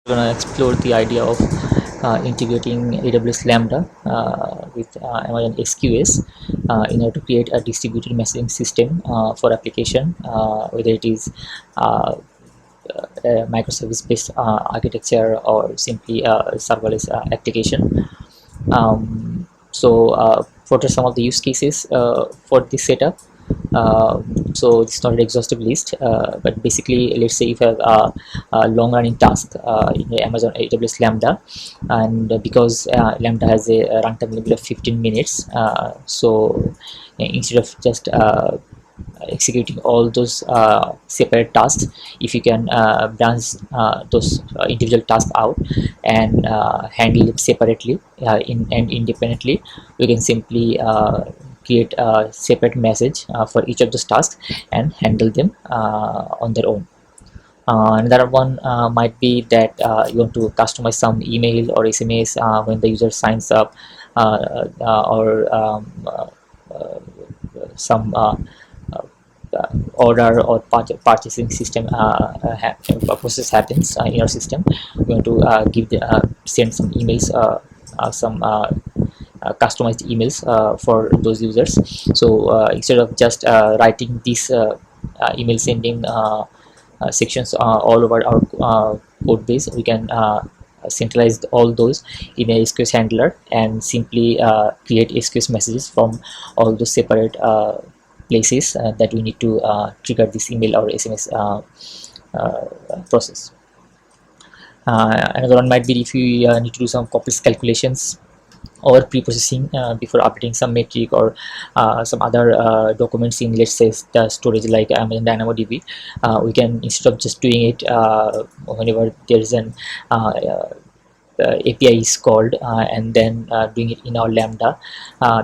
We're going to explore the idea of integrating AWS Lambda with Amazon SQS in order to create a distributed messaging system for application, whether it is a microservice-based architecture or simply a serverless application. What are some of the use cases for this setup? So it's not an exhaustive list, but basically, let's say if you have a long-running task in the Amazon AWS Lambda, and because Lambda has a runtime limit of 15 minutes, so instead of just executing all those separate tasks, if you can branch those individual tasks out and handle them separately and independently, we can simply create a separate message for each of those tasks and handle them on their own. Another one might be that you want to customize some email or SMS when the user signs up, or some order or purchasing system process happens in your system. We want to send some emails, some customized emails for those users. So instead of just writing these email sending sections all over our code base, we can centralize all those in a SQS handler and simply create SQS messages from all those separate places that we need to trigger this email or SMS process. Another one might be if you need to do some complex calculations or pre-processing before updating some metric or some other documents in, let's say, the storage like Amazon DynamoDB. We can, instead of just doing it whenever there is an API is called and then doing it in our Lambda,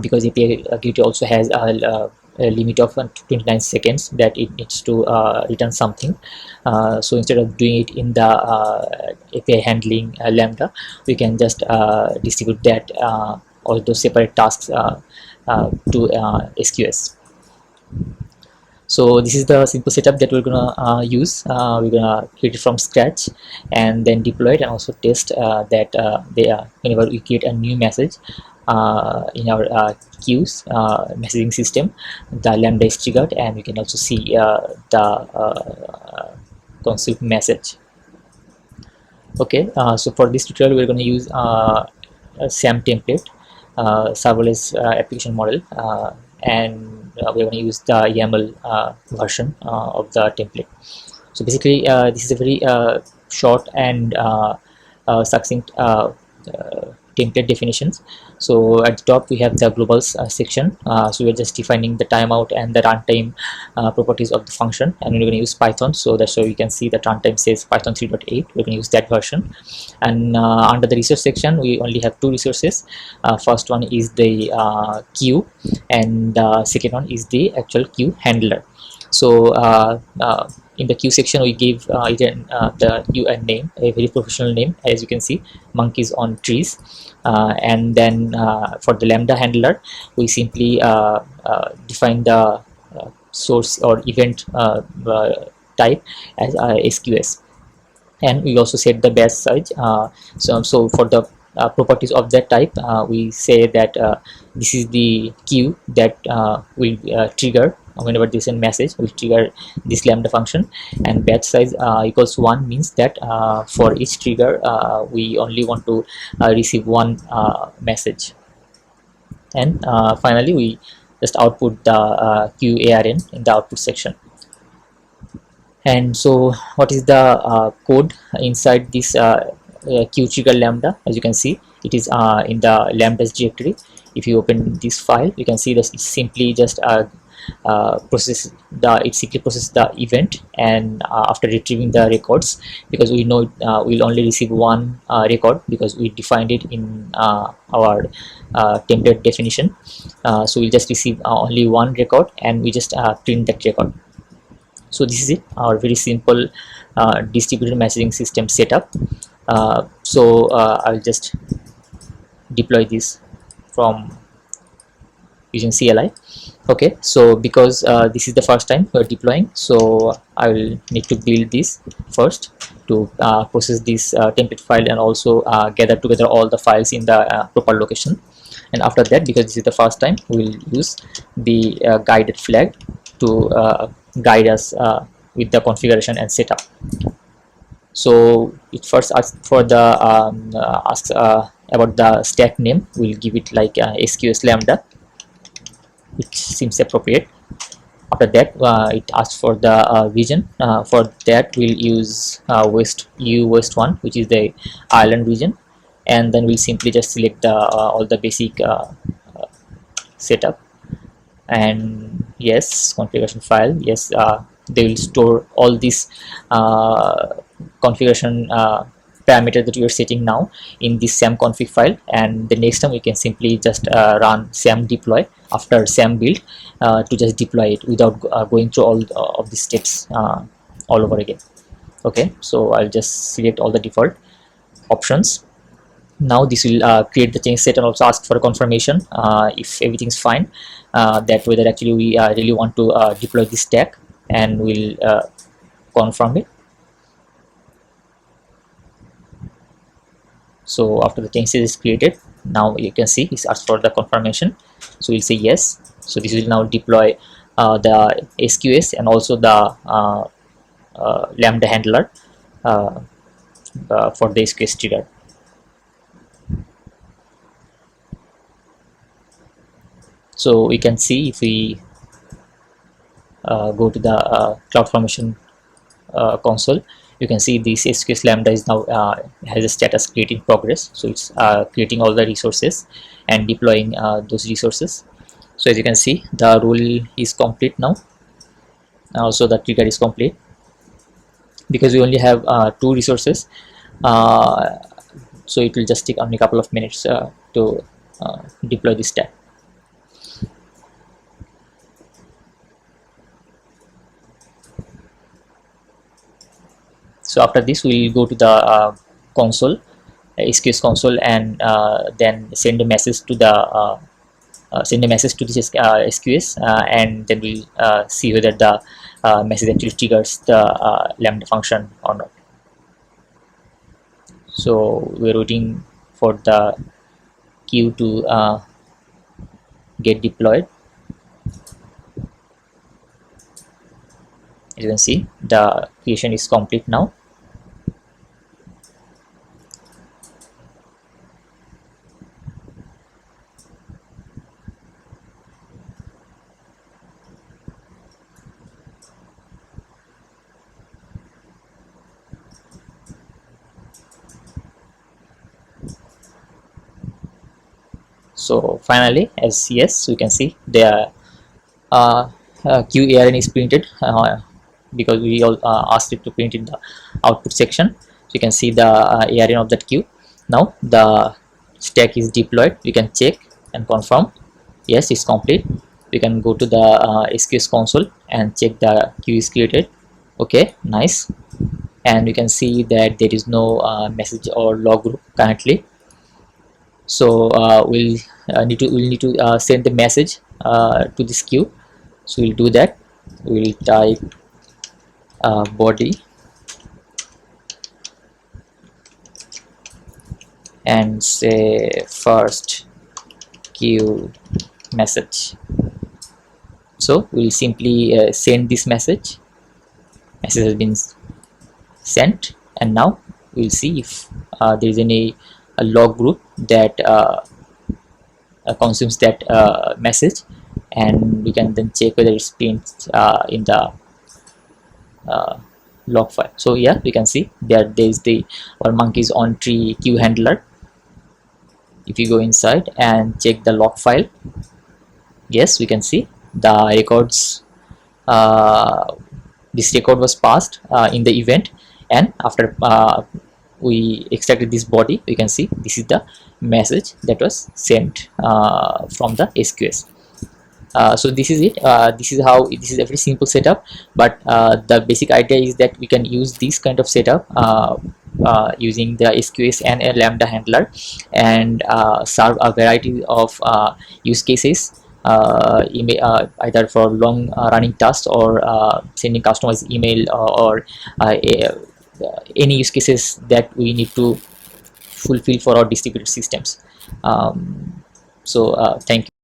because API activity also has a limit of 29 seconds that it needs to return something. So instead of doing it in the API handling Lambda, we can just distribute that all those separate tasks to SQS. So this is the simple setup that we're gonna use. We're gonna create it from scratch and then deploy it and also test that whenever we create a new message in our queues messaging system, the Lambda is triggered, and we can also see the consumed message. Okay, so for this tutorial we're going to use a SAM template, serverless application model, and we're going to use the YAML version of the template. So basically this is a very short and succinct template definitions. So at the top we have the globals section. So we're just defining the timeout and the runtime properties of the function, and we're going to use Python. So that's why you can see that runtime says Python 3.8. We're going to use that version. And under the resource section we only have two resources. First one is the queue, and the second one is the actual queue handler. So in the queue section we give the UN name, a very professional name, as you can see, monkeys on trees, and then for the Lambda handler we simply define the source or event type as SQS, and we also set the batch size. So for the properties of that type, we say that this is the queue that will trigger whenever this send message, will trigger this Lambda function, and batch size equals 1 means that for each trigger we only want to receive one message. And finally we just output the QARN in the output section. And so what is the code inside this queue trigger Lambda? As you can see, it is in the Lambda's directory. If you open this file, you can see that it's simply just processes the event, and after retrieving the records, because we know we'll only receive one record because we defined it in our template definition. So we'll just receive only one record, and we just print that record. So this is it, our very simple distributed messaging system setup. I'll just deploy this from using CLI. Okay, so because this is the first time we're deploying, so I will need to build this first to process this template file and also gather together all the files in the proper location. And after that, because this is the first time, we will use the guided flag to guide us with the configuration and setup. So it first asks for the asks about the stack name. We'll give it like SQS Lambda, which seems appropriate. After that, it asks for the region. For that, we'll use west 1, which is the Ireland region, and then we'll simply just select the all the basic setup. And yes, configuration file. Yes, they will store all these configuration parameter that you are setting now in this SAM config file, and the next time we can simply just run SAM deploy after SAM build to just deploy it without going through all of these steps all over again. Okay, so I'll just select all the default options. Now this will create the change set and also ask for a confirmation if everything's fine, that whether actually we really want to deploy this stack, and we'll confirm it. So after the change set is created, now you can see it's asked for the confirmation, so we'll say yes. So this will now deploy the SQS and also the Lambda handler for the SQS trigger. So we can see if we go to the CloudFormation console, you can see this SQS Lambda is now has a status create in progress. So it's creating all the resources and deploying those resources. So as you can see, the rule is complete now. Also the trigger is complete because we only have 2 resources. So it will just take only a couple of minutes to deploy this stack. So after this, we'll go to the console, SQS console, and then send a message to the this SQS, and then we'll see whether the message actually triggers the Lambda function or not. So we're waiting for the queue to get deployed. As you can see, the creation is complete now. So finally, as yes, we can see the queue ARN is printed because we all asked it to print in the output section. So you can see the ARN of that queue. Now the stack is deployed. We can check and confirm. Yes, it's complete. We can go to the SQS console and check the queue is created. Okay, nice. And we can see that there is no message or log group currently. So we'll need to send the message to this queue. So we'll do that. We'll type body and say first queue message. So we'll simply send this message. Message has been sent, and now we'll see if there is any log group that consumes that message, and we can then check whether it's printed in the log file. So yeah, we can see there is the our monkeys on tree queue handler. If you go inside and check the log file, yes, we can see the records. This record was passed in the event, and after we extracted this body, we can see this is the message that was sent from the SQS. So this is it. This is a very simple setup, but the basic idea is that we can use this kind of setup using the SQS and a Lambda handler, and serve a variety of use cases email, either for long running tasks or sending customized email, or any use cases that we need to fulfill for our distributed systems. So thank you.